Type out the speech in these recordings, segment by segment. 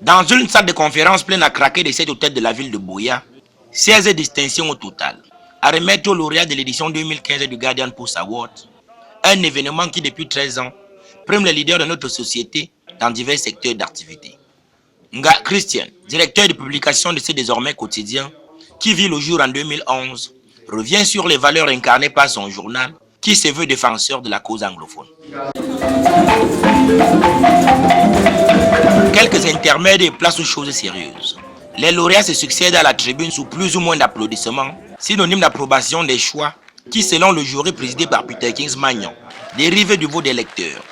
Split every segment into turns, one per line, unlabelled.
Dans une salle de conférence pleine à craquer de cette tête de la ville de Buea, 16 distinctions au total, à remettre au lauréat de l'édition 2015 du Guardian Post Award, un événement qui depuis 13 ans prime les leaders de notre société dans divers secteurs d'activité. Nga Christian, directeur de publication de ce désormais quotidien, qui vit le jour en 2011, revient sur les valeurs incarnées par son journal, qui se veut défenseur de la cause anglophone. Quelques intermèdes et place aux choses sérieuses. Les lauréats se succèdent à la tribune sous plus ou moins d'applaudissements, synonyme d'approbation des choix qui, selon le jury présidé par Peter Kings-Magnon, dérivent du vote des lecteurs.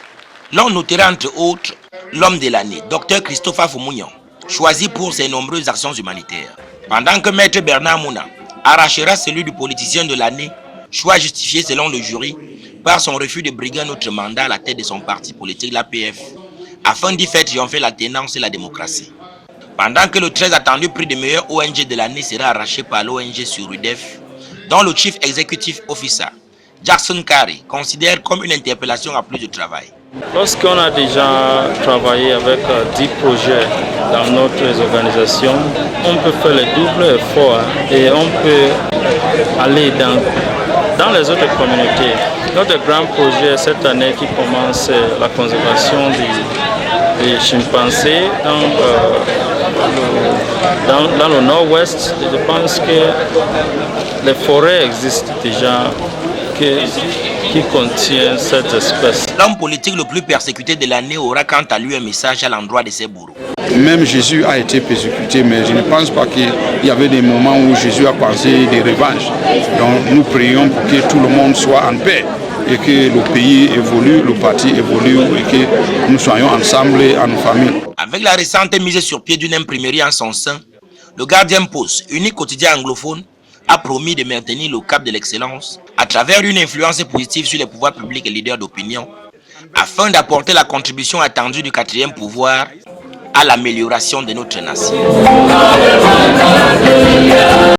L'on notera entre autres l'homme de l'année, Dr Christopher Foumounian, choisi pour ses nombreuses actions humanitaires. Pendant que Maître Bernard Mouna arrachera celui du politicien de l'année, choix justifié selon le jury par son refus de briguer un autre mandat à la tête de son parti politique, l'APF, afin d'y faire triompher la tenance et la démocratie. Pendant que le très attendu prix de meilleur ONG de l'année sera arraché par l'ONG sur UDEF, dont le Chief Executive Officer, Jackson Carey, considère comme une interpellation à plus de travail.
Lorsqu'on a déjà travaillé avec 10 projets dans notre organisation, on peut faire le double effort et on peut aller dans les autres communautés. Notre grand projet cette année qui commence la conservation des chimpanzés dans le nord-ouest. Je pense que les forêts existent déjà qui contiennent cette espèce.
L'homme politique le plus persécuté de l'année aura quant à lui un message à l'endroit de ses bourreaux.
Même Jésus a été persécuté, mais je ne pense pas qu'il y avait des moments où Jésus a pensé des revanches. Donc nous prions pour que tout le monde soit en paix et que le pays évolue, le parti évolue et que nous soyons ensemble en famille.
Avec la récente mise sur pied d'une imprimerie en son sein, le Guardian Post, unique quotidien anglophone, a promis de maintenir le cap de l'excellence à travers une influence positive sur les pouvoirs publics et leaders d'opinion, afin d'apporter la contribution attendue du quatrième pouvoir à l'amélioration de notre nation.